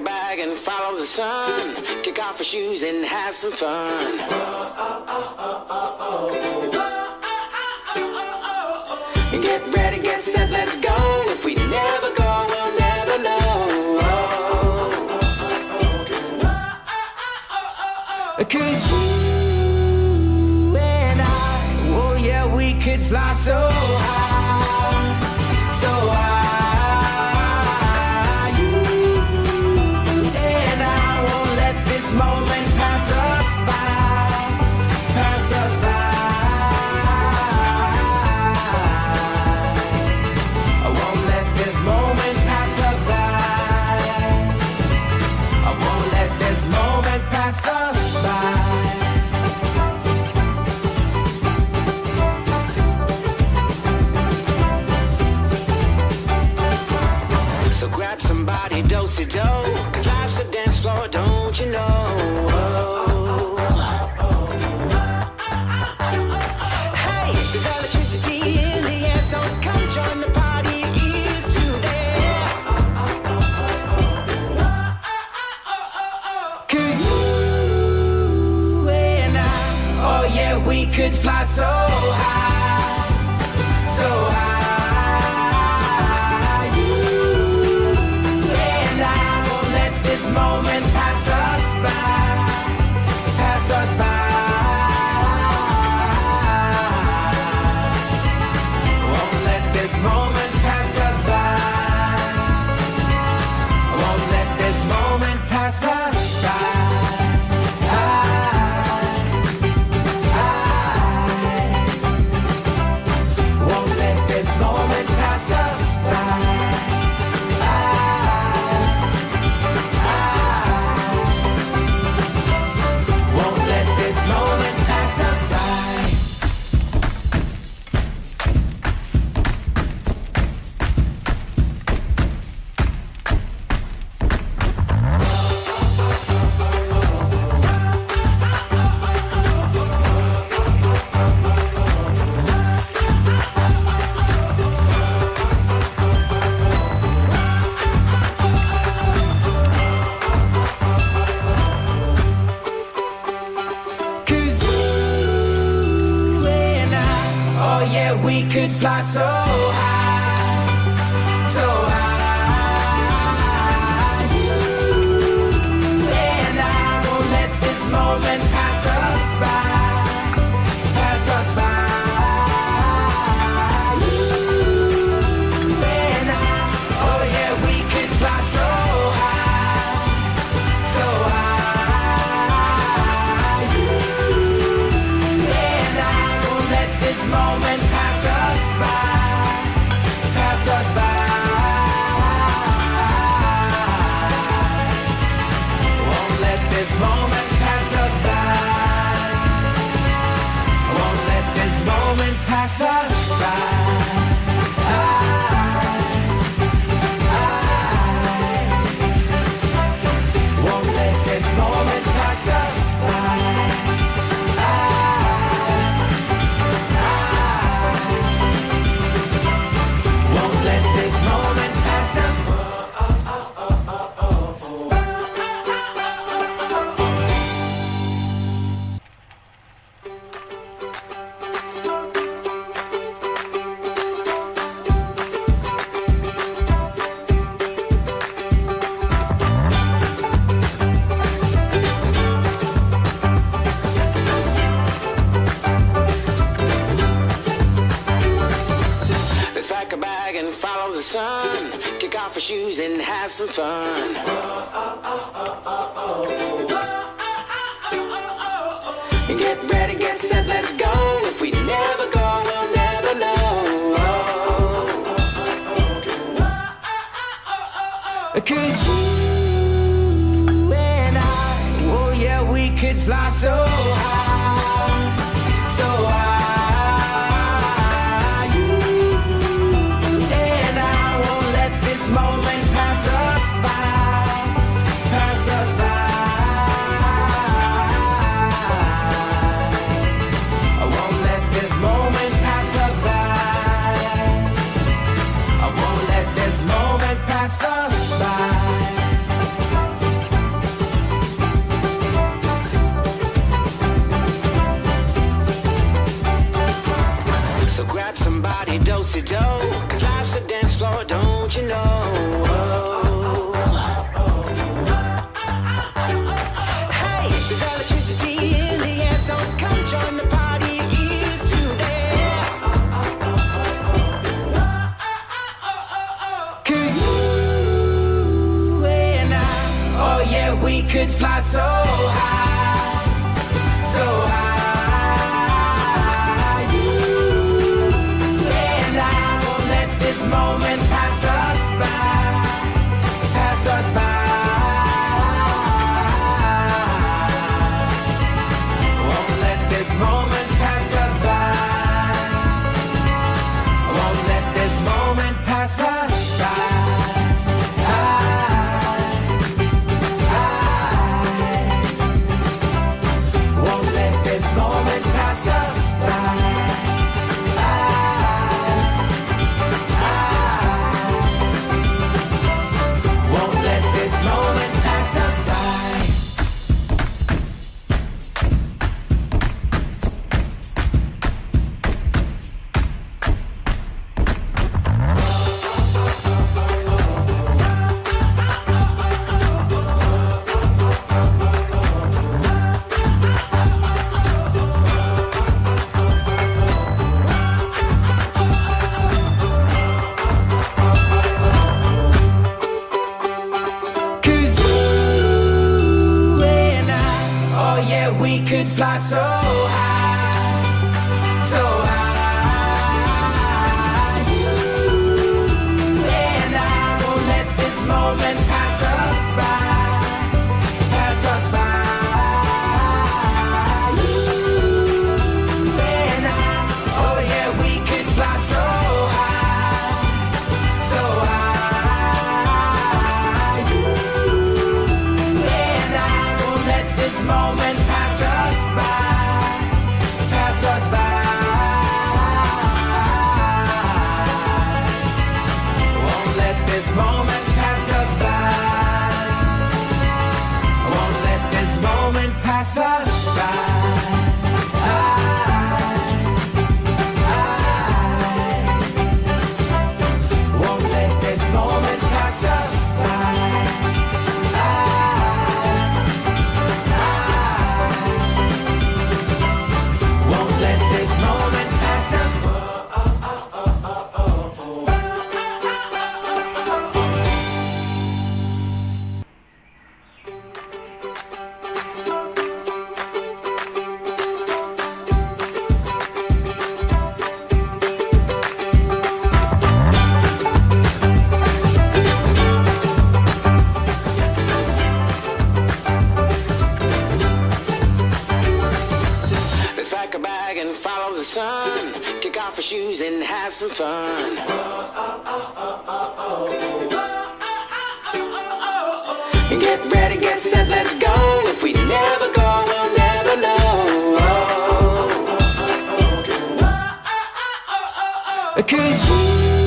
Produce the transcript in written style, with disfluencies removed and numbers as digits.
bag and follow the sun. Kick off your shoes and have some fun. Get ready, get set, let's go. If we never go, we'll never know. 'Cause you and I, oh yeah, we could fly so high, so high. Moment pass us by, pass us by. I won't let this moment pass us by. I won't let this moment pass us by. So grab somebody, do-si-do, 'cause life's a dance floor, don't you know? Hey, there's electricity in the air, so come join the party if you dare. 'Cause you and I, oh yeah, we could fly so high, so high. This moment pass us by, pass us by. Won't let this moment pass us by. Won't let this moment pass us by. Won't let this moment pass us by. We could fly so high, so high. You and I won't let this moment pass us by, pass us by. You and I, oh yeah, we could fly so high, so high. You and I won't let this moment pass us by, pass us by. Won't let this moment pass us by. Won't let this moment pass us by. Won't let this moment pass us by. Won't let this moment pass us by. Let's pack a bag and follow the sun. Kick off your shoes and have some fun. Get ready, get set, let's go. If we never go, we'll never know. 'Cause you and I, oh yeah, we could fly so high, so high. You and I won't let this moment pass us by, pass us by. I won't let this moment pass us by. I won't let this moment pass us by. could fly so high, so high. You and I won't let this moment pass us by, pass us by. Won't let this moment pass us by. Won't let this moment pass us by. Won't let this moment pass us by. Won't let this moment pass us by. Cause you and I, oh yeah, we could fly so high, so high. You and I won't let this moment pass us by, pass us by. You and I, oh yeah, we could fly so high, so high. You and I won't let this moment pass us by, pass us by. Won't let this moment pass us by. Won't let this moment pass us by. Won't let this moment pass us by. Won't let this moment pass us by. Let's pack a bag and follow the sun. Kick off our shoes and have some fun. Get ready, get set, let's go. If we never go, we'll never know. Cause you